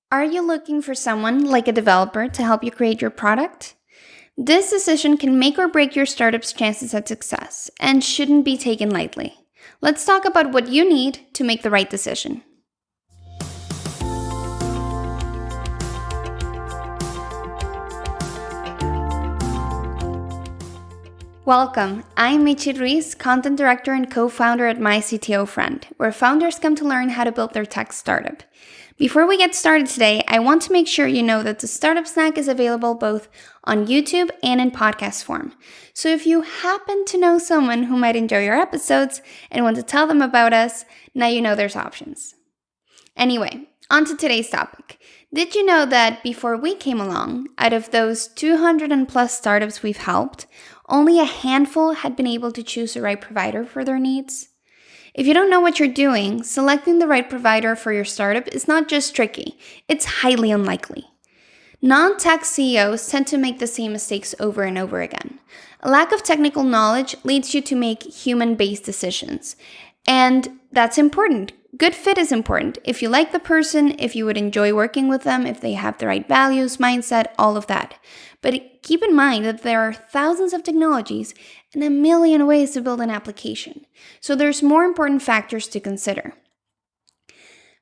Are you looking for someone like a developer to help you create your product? This decision can make or break your startup's chances at success and shouldn't be taken lightly. Let's talk about what you need to make the right decision. Welcome, I'm Michi Ruiz, Content Director and co-founder at MyCTOfriend, where founders come to learn how to build their tech startup. Before we get started today, I want to make sure you know that the Startup Snack is available both on YouTube and in podcast form. So if you happen to know someone who might enjoy your episodes and want to tell them about us, now you know there's options. Anyway, on to today's topic. Did you know that before we came along, out of those 200 and plus startups we've helped, only a handful had been able to choose the right provider for their needs? If you don't know what you're doing, selecting the right provider for your startup is not just tricky, it's highly unlikely. Non-tech CEOs tend to make the same mistakes over and over again. A lack of technical knowledge leads you to make human-based decisions. And that's important. Good fit is important. If you like the person, if you would enjoy working with them, if they have the right values, mindset, all of that. But keep in mind that there are thousands of technologies and a million ways to build an application. So there's more important factors to consider.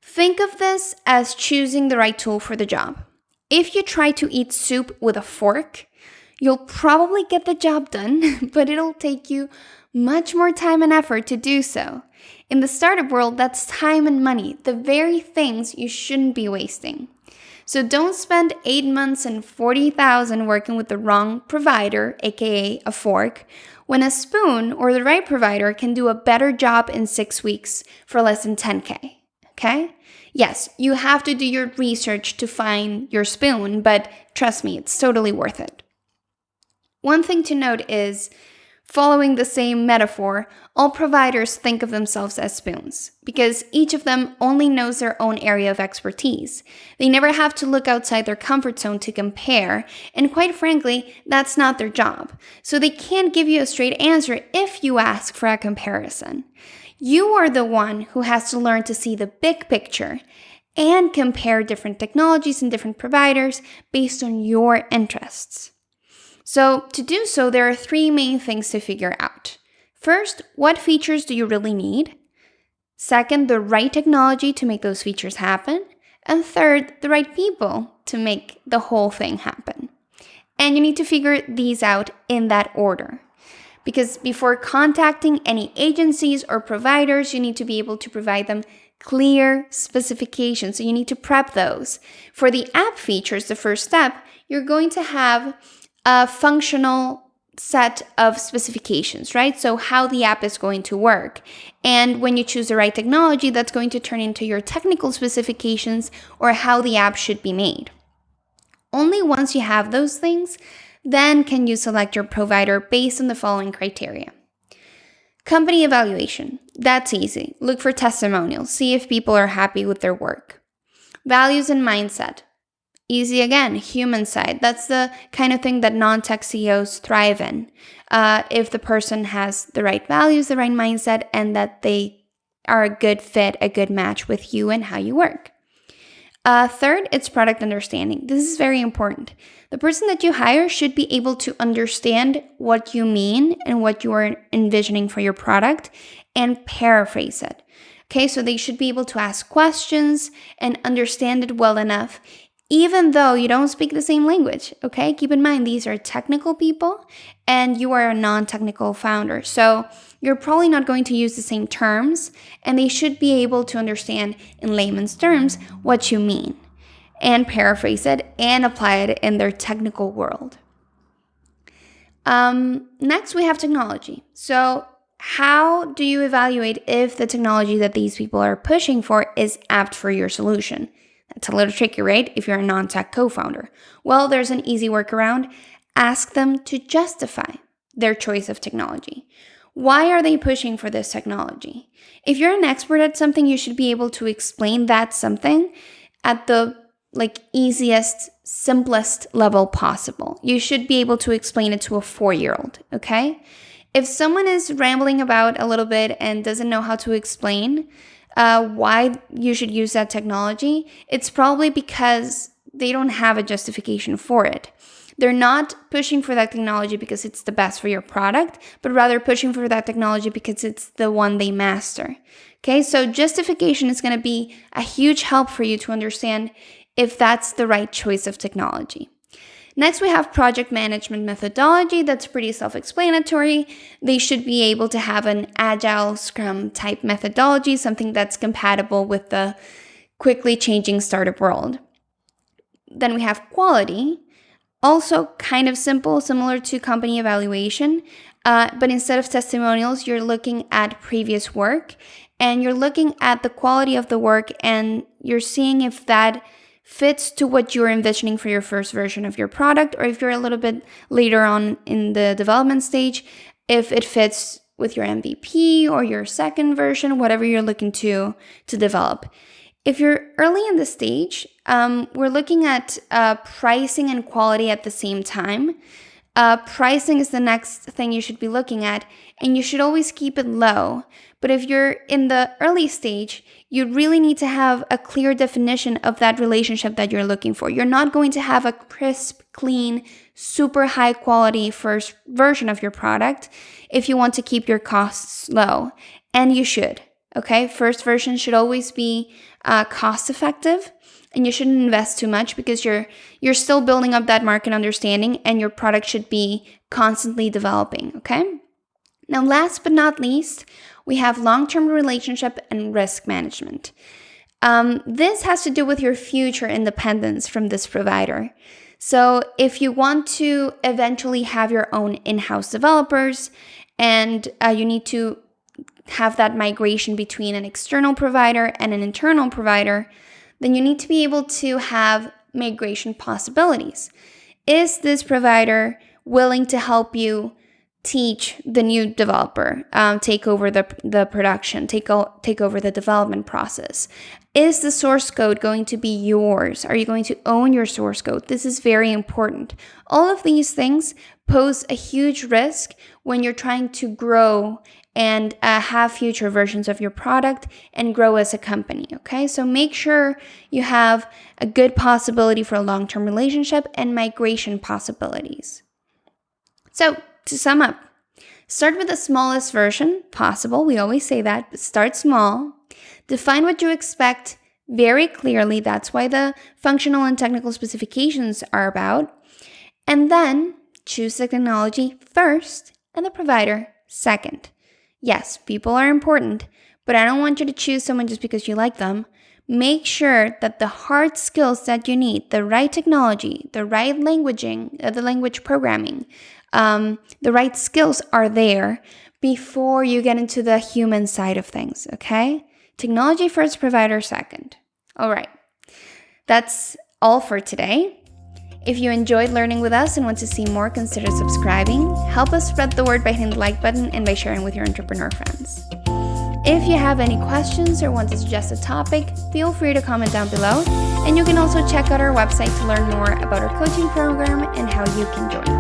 Think of this as choosing the right tool for the job. If you try to eat soup with a fork, you'll probably get the job done, but it'll take you much more time and effort to do so. In the startup world, that's time and money, the very things you shouldn't be wasting. So don't spend 8 months and $40,000 working with the wrong provider, aka a fork, when a spoon or the right provider can do a better job in 6 weeks for less than $10K. Okay? Yes, you have to do your research to find your spoon, but trust me, it's totally worth it. One thing to note is, following the same metaphor, all providers think of themselves as spoons because each of them only knows their own area of expertise. They never have to look outside their comfort zone to compare, and quite frankly, that's not their job. So they can't give you a straight answer if you ask for a comparison. You are the one who has to learn to see the big picture and compare different technologies and different providers based on your interests. So to do so, there are 3 main things to figure out. First, what features do you really need? Second, the right technology to make those features happen. And third, the right people to make the whole thing happen. And you need to figure these out in that order. Because before contacting any agencies or providers, you need to be able to provide them clear specifications. So you need to prep those. For the app features, the first step, you're going to have a functional set of specifications, right? So how the app is going to work. And when you choose the right technology, that's going to turn into your technical specifications or how the app should be made. Only once you have those things, then can you select your provider based on the following criteria. Company evaluation. That's easy. Look for testimonials. See if people are happy with their work. Values and mindset. Easy again, human side. That's the kind of thing that non-tech CEOs thrive in. If the person has the right values, the right mindset, and that they are a good fit, a good match with you and how you work. Third, it's product understanding. This is very important. The person that you hire should be able to understand what you mean and what you are envisioning for your product and paraphrase it. Okay, so they should be able to ask questions and understand it well enough, even though you don't speak the same language, okay? Keep in mind, these are technical people and you are a non-technical founder. So you're probably not going to use the same terms, and they should be able to understand in layman's terms what you mean and paraphrase it and apply it in their technical world. Next, we have technology. So how do you evaluate if the technology that these people are pushing for is apt for your solution? That's a little tricky, right? If you're a non-tech co-founder. Well, there's an easy workaround. Ask them to justify their choice of technology. Why are they pushing for this technology? If you're an expert at something, you should be able to explain that something at the easiest, simplest level possible. You should be able to explain it to a 4-year-old, okay? If someone is rambling about a little bit and doesn't know how to explain why you should use that technology, it's probably because they don't have a justification for it. They're not pushing for that technology because it's the best for your product, but rather pushing for that technology because it's the one they master. Okay, so justification is going to be a huge help for you to understand if that's the right choice of technology. Next, we have project management methodology. That's pretty self-explanatory. They should be able to have an agile Scrum type methodology, something that's compatible with the quickly changing startup world. Then we have quality. Also kind of simple, similar to company evaluation, but instead of testimonials, you're looking at previous work and you're looking at the quality of the work and you're seeing if that fits to what you're envisioning for your first version of your product, or if you're a little bit later on in the development stage, if it fits with your MVP or your second version, whatever you're looking to develop. If you're early in the stage, we're looking at pricing and quality at the same time. Pricing is the next thing you should be looking at, and you should always keep it low. But if you're in the early stage, you really need to have a clear definition of that relationship that you're looking for. You're not going to have a crisp, clean, super high quality first version of your product if you want to keep your costs low, and you should. Okay, first version should always be cost effective, and you shouldn't invest too much because you're still building up that market understanding, and your product should be constantly developing. Okay. Now, last but not least, we have long-term relationship and risk management. This has to do with your future independence from this provider. So if you want to eventually have your own in-house developers, and you need to have that migration between an external provider and an internal provider, then you need to be able to have migration possibilities. Is this provider willing to help you teach the new developer, take over the production, take over the development process? Is the source code going to be yours? Are you going to own your source code? This is very important. All of these things pose a huge risk when you're trying to grow and have future versions of your product and grow as a company, okay? So make sure you have a good possibility for a long-term relationship and migration possibilities. So to sum up, start with the smallest version possible. We always say that, but start small. Define what you expect very clearly. That's why the functional and technical specifications are about. And then choose the technology first and the provider second. Yes, people are important, but I don't want you to choose someone just because you like them. Make sure that the hard skills that you need, the right technology, the right languaging, the language programming, the right skills are there before you get into the human side of things, okay? Technology first, provider second. All right, that's all for today. If you enjoyed learning with us and want to see more, consider subscribing. Help us spread the word by hitting the like button and by sharing with your entrepreneur friends. If you have any questions or want to suggest a topic, feel free to comment down below. And you can also check out our website to learn more about our coaching program and how you can join.